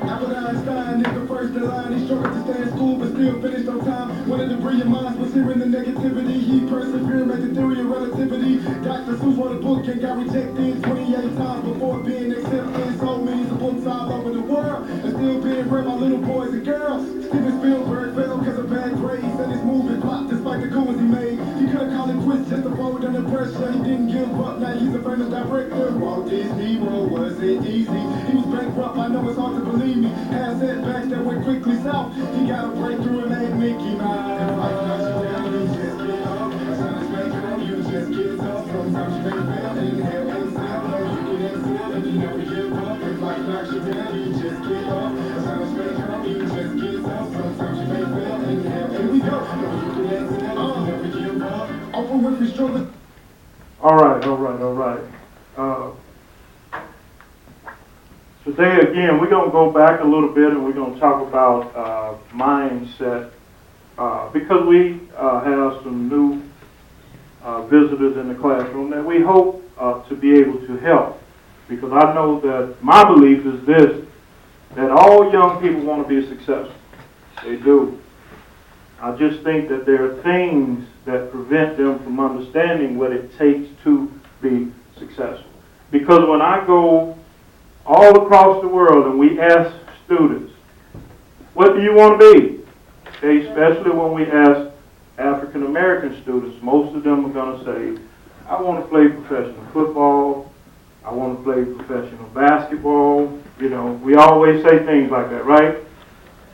Albert Einstein is the first in line. He struggled to stay in school, but still finished on time. One of the brilliant minds was hearing the negativity. He persevered, made the theory of relativity. Dr. Seuss wrote a book and got rejected 28 times before being accepted. So many books all over the world, and still being read by little boys and girls. Steven Spielberg fell because of bad grades, and his movie flopped despite the good ones he made. He could have called it quits just to fold under pressure. He didn't give up, now he's a famous director. Walt Disney World wasn't easy. He was bankrupt, I know it's hard to believe me. Had setbacks that went quickly south. He got a breakthrough and made Mickey Mouse. Life knocks you down, you just get up. Sometimes may come, you just get up. Sometimes you may fail, inhale, exhale. No, you can exhale if you never give up. If life knocks you down, you just get up. Sometimes may come, you just get up. Sometimes you may fail, inhale, exhale. Here we go. No, you can exhale if you never give up. Oprah Winfrey struggled. All right. Today, again, we're going to go back a little bit and we're going to talk about mindset because we have some new visitors in the classroom that we hope to be able to help. Because I know that my belief is this, that all young people want to be successful. They do. I just think that there are things that prevent them from understanding what it takes to be successful. Because when I go all across the world and we ask students, what do you want to be? Okay, especially when we ask African American students, most of them are going to say, I want to play professional football, I want to play professional basketball. You know, we always say things like that, right?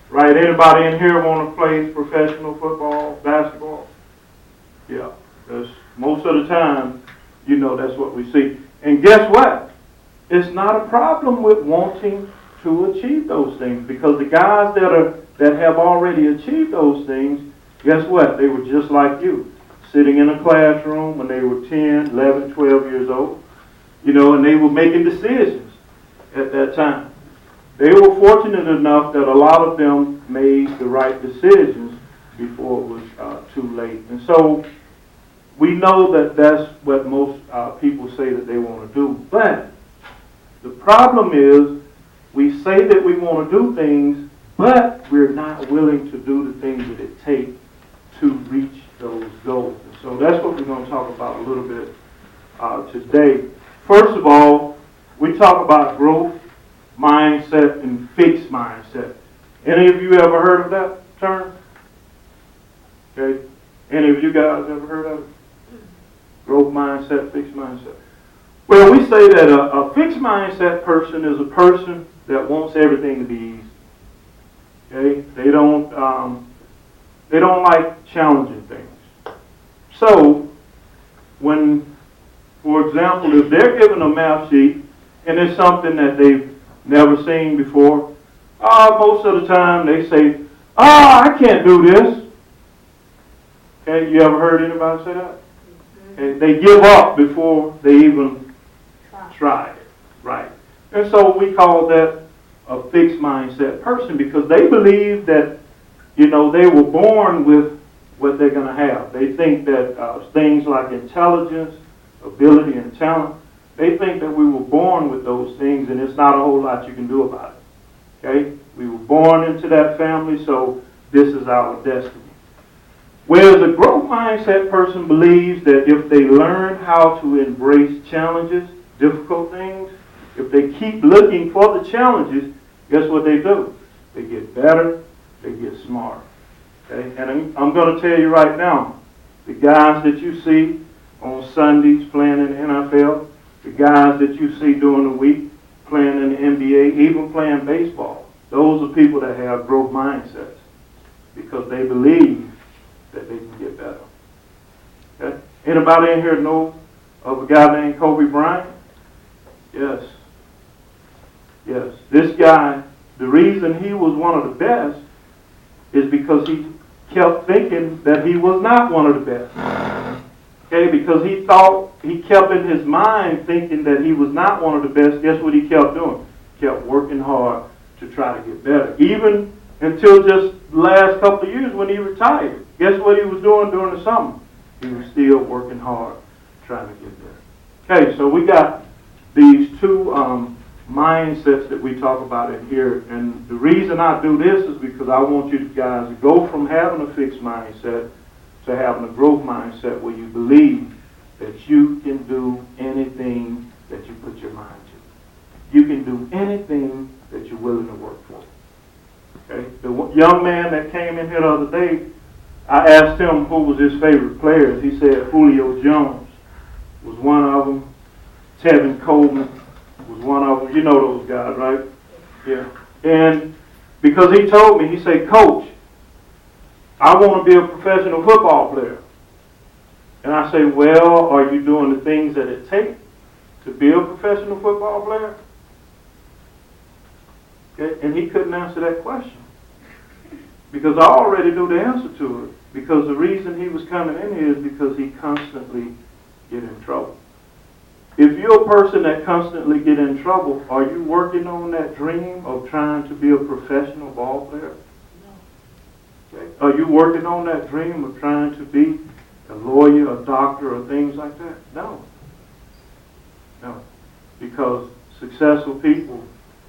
Right? Anybody in here want to play professional football, basketball? Yeah, because most of the time, you know, that's what we see. And guess what? It's not a problem with wanting to achieve those things, because the guys that have already achieved those things, guess what? They were just like you, sitting in a classroom when they were 10, 11, 12 years old, you know, and they were making decisions at that time. They were fortunate enough that a lot of them made the right decisions before it was too late. And so we know that that's what most people say that they want to do. But the problem is we say that we want to do things, but we're not willing to do the things that it takes to reach those goals. And so that's what we're going to talk about a little bit today. First of all, we talk about growth mindset and fixed mindset. Any of you ever heard of that term? Okay. Any of you guys ever heard of it? Growth mindset, fixed mindset. Well, we say that a fixed mindset person is a person that wants everything to be easy. Okay. They don't like challenging things. So when, for example, if they're given a math sheet and it's something that they've never seen before, most of the time they say, I can't do this. Okay, you ever heard anybody say that? Okay, they give up before they even try it, right? And so we call that a fixed mindset person, because they believe that, you know, they were born with what they're going to have. They think that things like intelligence, ability, and talent, they think that we were born with those things and it's not a whole lot you can do about it. Okay? We were born into that family, so this is our destiny. Whereas a growth mindset person believes that if they learn how to embrace challenges, difficult things, if they keep looking for the challenges, guess what they do? They get better, they get smarter. Okay? And I'm going to tell you right now, the guys that you see on Sundays playing in the NFL, the guys that you see during the week playing in the NBA, even playing baseball, those are people that have growth mindsets because they believe that they can get better. Okay? Anybody in here know of a guy named Kobe Bryant? Yes. Yes. This guy, the reason he was one of the best is because he kept thinking that he was not one of the best. Okay, because he thought, he kept in his mind thinking that he was not one of the best. Guess what he kept doing? Kept working hard to try to get better. Even until just the last couple of years when he retired. Guess what he was doing during the summer? He was still working hard trying to get better. Okay, so we got these two mindsets that we talk about in here. And the reason I do this is because I want you guys to go from having a fixed mindset to having a growth mindset where you believe that you can do anything that you put your mind to. You can do anything that you're willing to work for. Okay? The young man that came in here the other day, I asked him who was his favorite players. He said Julio Jones was one of them. Tevin Coleman was one of them. You know those guys, right? Yeah. And because he told me, he said, Coach, I want to be a professional football player. And I say, well, are you doing the things that it takes to be a professional football player? Okay? And he couldn't answer that question. Because I already knew the answer to it. Because the reason he was coming in here is because he constantly get in trouble. If you're a person that constantly get in trouble, are you working on that dream of trying to be a professional ball player? Okay. Are you working on that dream of trying to be a lawyer, a doctor, or things like that? No. No. Because successful people,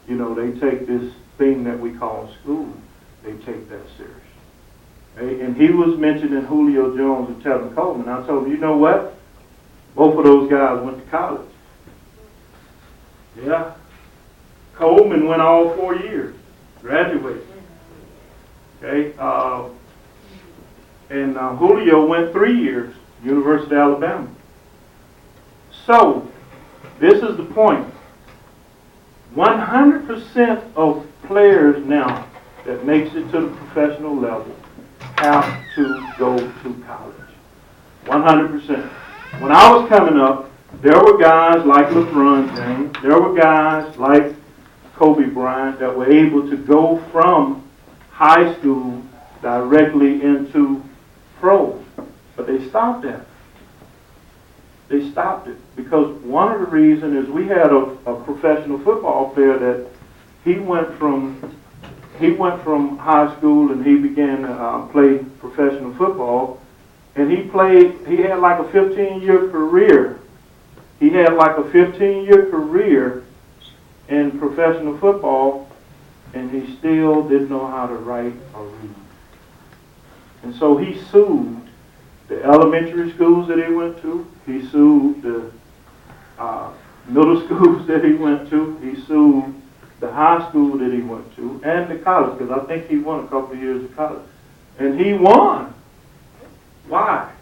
you know, they take this thing that we call school, they take that serious. Okay? And he was mentioning Julio Jones and Tevin Coleman. I told him, you know what? Both of those guys went to college. Yeah. Coleman went all 4 years, graduated. Okay, and Julio went 3 years, University of Alabama. So, this is the point. 100% of players now that makes it to the professional level have to go to college. 100%. When I was coming up, there were guys like LeBron James, there were guys like Kobe Bryant that were able to go from high school directly into pros. But they stopped that. They stopped it because one of the reasons is we had a professional football player that he went from high school and he began to play professional football, and he had like a 15-year career. He had like a 15-year career in professional football, and he still didn't know how to write or read. And so he sued the elementary schools that he went to. He sued the middle schools that he went to. He sued the high school that he went to and the college, because I think he won a couple of years of college. And he won. Why?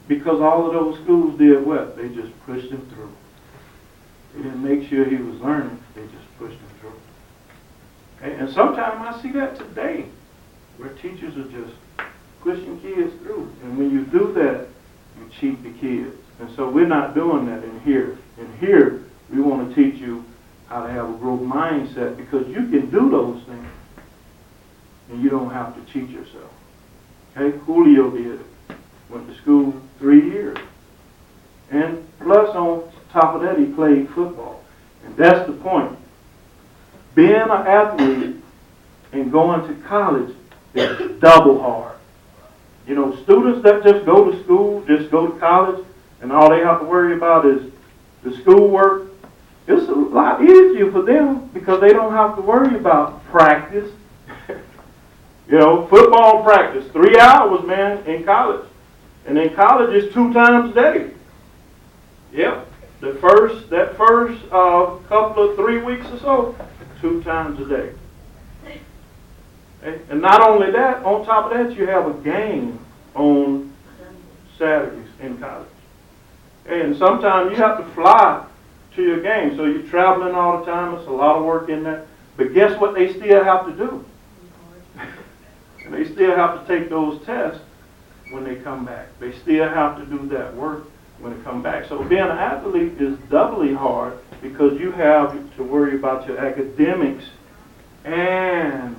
Because all of those schools did what? They just pushed him through. They didn't make sure he was learning. They just pushed him through. Okay? And sometimes I see that today, where teachers are just pushing kids through. And when you do that, you cheat the kids. And so we're not doing that in here. In here, we want to teach you how to have a growth mindset, because you can do those things and you don't have to cheat yourself. Okay? Julio did it. Went to school 3 years. And plus on top of that, he played football. And that's the point. Being an athlete and going to college is double hard. You know, students that just go to school, just go to college, and all they have to worry about is the schoolwork, it's a lot easier for them because they don't have to worry about practice. You know, football practice, 3 hours, man, in college. And in college, it's 2 times a day. Yep. That first couple of 3 weeks or so, 2 times a day. And not only that, on top of that, you have a game on Saturdays in college. And sometimes you have to fly to your game, so you're traveling all the time. It's a lot of work in that. But guess what they still have to do? They still have to take those tests when they come back. They still have to do that work when they come back. So being an athlete is doubly hard because you have to worry about your academics and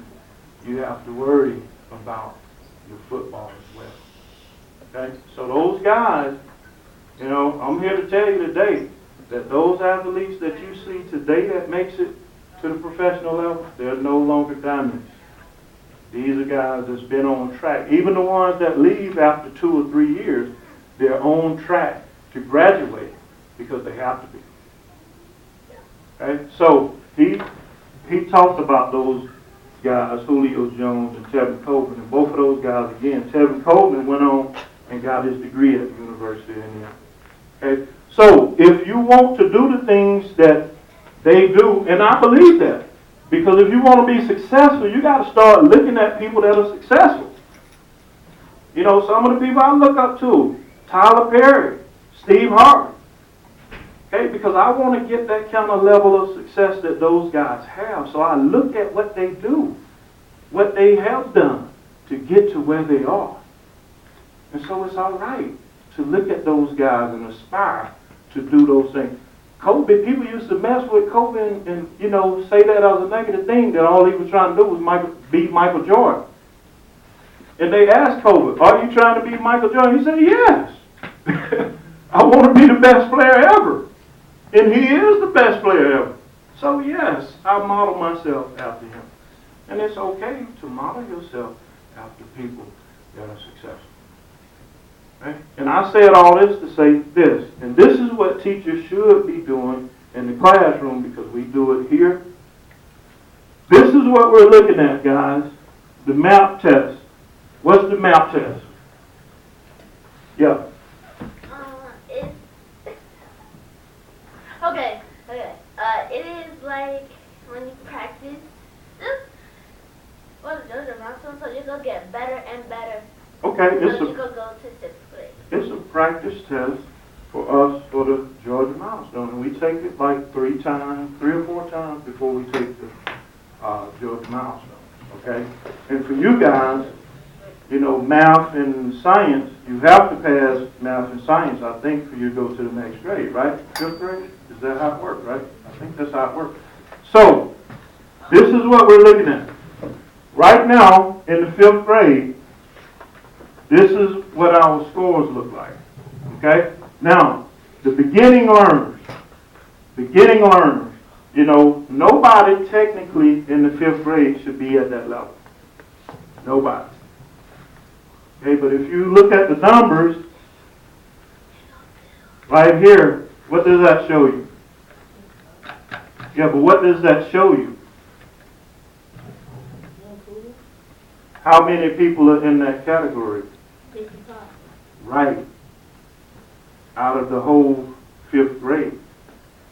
you have to worry about your football as well. Okay? So those guys You know, I'm here to tell you today that those athletes that you see today that makes it to the professional level, they're no longer diamonds. These are guys that's been on track. Even the ones that leave after 2 or 3 years, they're on track to graduate because they have to be. Okay? So he talked about those guys, Julio Jones and Tevin Coleman, and both of those guys, again, Tevin Coleman went on and got his degree at the University of Indiana. Okay? So if you want to do the things that they do, and I believe that, because if you want to be successful, you got to start looking at people that are successful. You know, some of the people I look up to, Tyler Perry, Steve Harvey. Okay, because I want to get that kind of level of success that those guys have. So I look at what they do, what they have done to get to where they are. And so it's all right to look at those guys and aspire to do those things. Kobe, people used to mess with Kobe and you know, say that as a negative thing, that all he was trying to do was beat Michael Jordan. And they asked Kobe, are you trying to beat Michael Jordan? He said, yes. I want to be the best player ever. And he is the best player ever. So yes, I model myself after him. And it's okay to model yourself after people that are successful. Okay? And I said all this to say this. And this is what teachers should be doing in the classroom, because we do it here. This is what we're looking at, guys. The MAP test. What's the MAP test? Yeah. Okay. It is like when you practice this. Well, those are not so you're gonna get better and better. Okay, So you could go to 6th grade. it's a practice test for us for the Georgia Milestone, and we take it like 3 or 4 times before we take the Georgia Milestone. Okay, and for you guys, you know, math and science, you have to pass math and science, I think, for you to go to the next grade, right? 5th grade? Is that how it works, right? I think that's how it works. So, this is what we're looking at. Right now, in the 5th grade, this is what our scores look like. Okay? Now, the beginning learners, you know, nobody technically in the 5th grade should be at that level. Nobody. Okay, but if you look at the numbers, right here, what does that show you? Yeah, but what does that show you? How many people are in that category? 55. Right. Out of the whole 5th grade.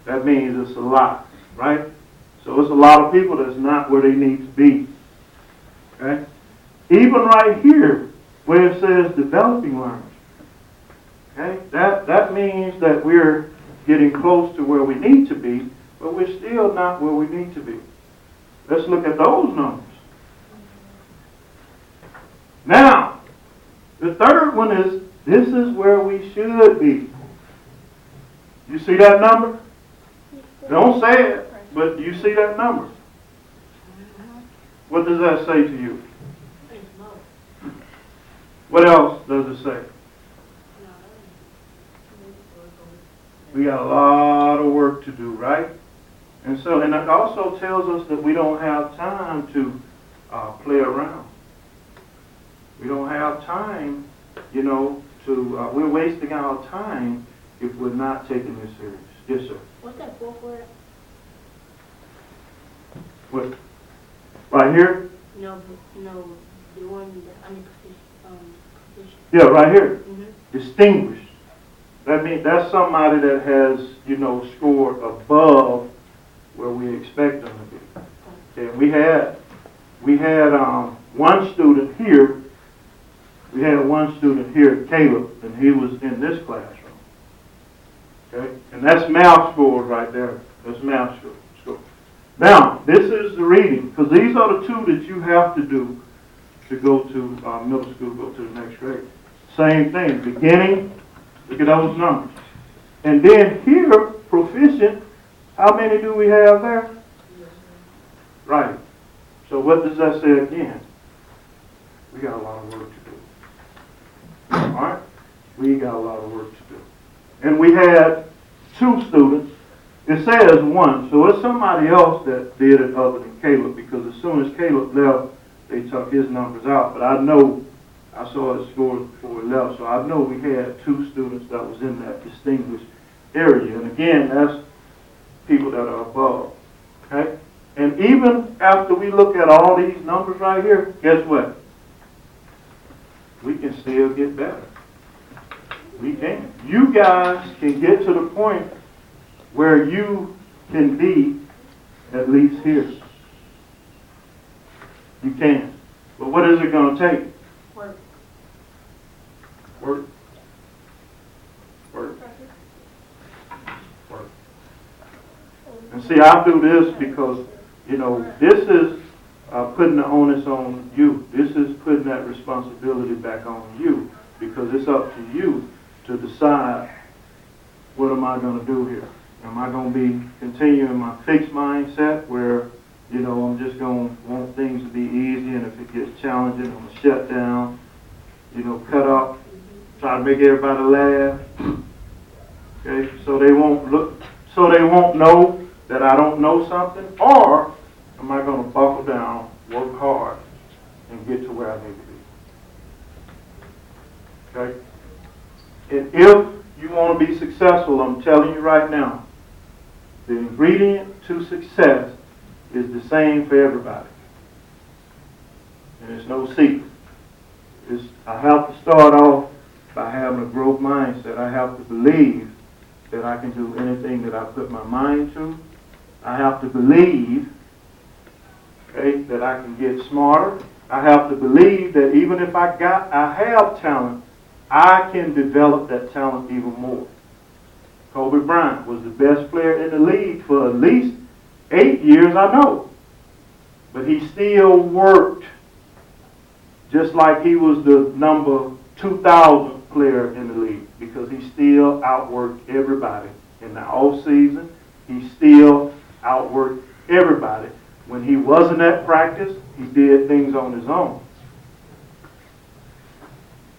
That means it's a lot, right? So it's a lot of people that's not where they need to be. Okay? Even right here, where it says developing learners. Okay? That means that we're getting close to where we need to be, but we're still not where we need to be. Let's look at those numbers. Now, the third one is, this is where we should be. You see that number? Don't say it, but do you see that number? What does that say to you? What else does it say? We got a lot of work to do, right? And it also tells us that we don't have time to play around. We don't have time, you know, we're wasting our time if we're not taking this serious. Yes, sir. What's that 4 for? What? Right here? No, the one that position. Yeah, right here. Mm-hmm. Distinguished. That means that's somebody that has, you know, scored above where we expect them to be. Okay, we had one student here. We had one student here, Caleb, and he was in this classroom. Okay, and that's math scores right there. That's math score. Now, this is the reading, because these are the 2 that you have to do to go to middle school, go to the next grade. Same thing, beginning, look at those numbers. And then here, proficient, how many do we have there? Right. So what does that say again? We got a lot of work to do. All right? We got a lot of work to do. and we had 2 students. It says 1, so it's somebody else that did it other than Caleb, because as soon as Caleb left, they took his numbers out. But I know, I saw his scores before he left, so I know we had 2 students that was in that distinguished area. And again, that's people that are above, okay? And even after we look at all these numbers right here, guess what? We can still get better. We can. You guys can get to the point where you can be at least here. You can. But what is it going to take? Work. Work. Work. Work. And see, I do this because, you know, this is putting the onus on you. This is putting that responsibility back on you, because it's up to you to decide, what am I going to do here? Am I going to be continuing my fixed mindset where, you know, I'm just going to want things to be easy, and if it gets challenging, I'm going to shut down, you know, cut up, try to make everybody laugh, okay, so they won't know that I don't know something? Or am I going to buckle down, work hard, and get to where I need to be? Okay? And if you want to be successful, I'm telling you right now, the ingredient to success is the same for everybody. And it's no secret. I have to start off by having a growth mindset. I have to believe that I can do anything that I put my mind to. I have to believe, okay, that I can get smarter. I have to believe that even if I have talent, I can develop that talent even more. Kobe Bryant was the best player in the league for at least 8 years, I know. But he still worked just like he was the number 2,000 player in the league, because he still outworked everybody. In the off season, he still outworked everybody. When he wasn't at practice, he did things on his own.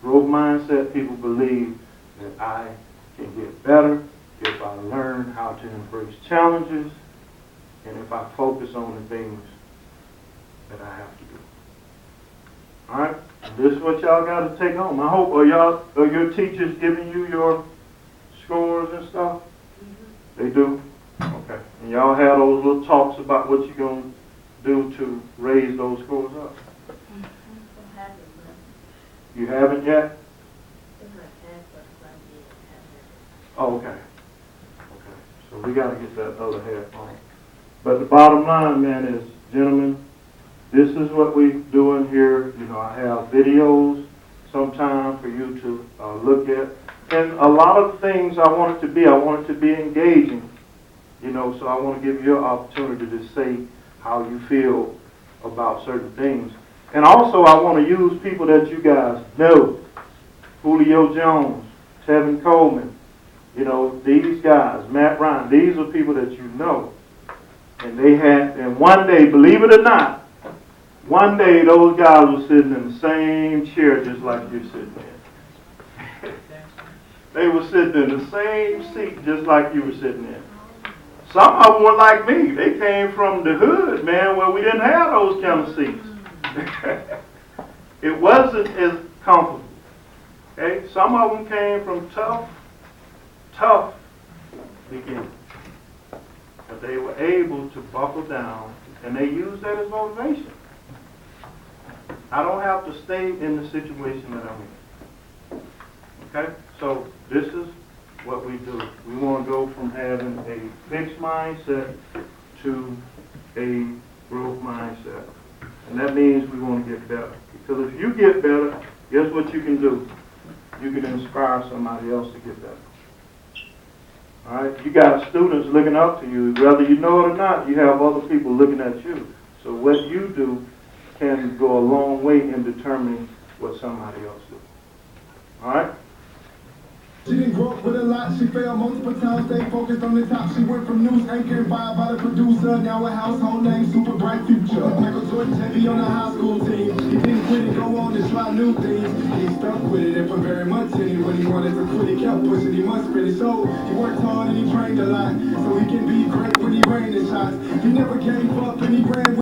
Growth mindset people believe that I can get better if I learn how to embrace challenges and if I focus on the things that I have to do. All right? This is what y'all got to take home. I hope, are your teachers giving you your scores and stuff? Mm-hmm. They do? Okay. And y'all have those little talks about what you're going to do to raise those scores up? You haven't yet? Oh, okay. Okay. So we got to get that other half on. But the bottom line, man, is, gentlemen, this is what we're doing here. You know, I have videos sometime for you to look at. And a lot of things I want it to be engaging. You know, so I want to give you an opportunity to say how you feel about certain things. And also, I want to use people that you guys know. Julio Jones, Tevin Coleman, you know, these guys, Matt Ryan, these are people that you know. And one day, believe it or not, one day those guys were sitting in the same chair just like you're sitting in. They were sitting in the same seat just like you were sitting in. Some of them were like me. They came from the hood, man, where we didn't have those kind of seats. It wasn't as comfortable. Okay? Some of them came from tough beginnings. But they were able to buckle down, and they used that as motivation. I don't have to stay in the situation that I'm in. Okay? So this is what we do. We want to go from having a fixed mindset to a growth mindset. And that means we want to get better. Because if you get better, guess what you can do? You can inspire somebody else to get better. All right? You got students looking up to you. Whether you know it or not, you have other people looking at you. So what you do can go a long way in determining what somebody else does. All right? She didn't grow up with a lot, she failed multiple times, stayed focused on the top. She went from news anchor and fired by the producer, now a household name, super bright future. Michael Jordan, heavy on the high school team. He didn't quit it, go on and try new things. He stuck with it and put very much in it. When he wanted to quit, he kept pushing, he must finish. So he worked hard and he trained a lot, so he can be great when he rained the shots. He never gave up and he ran with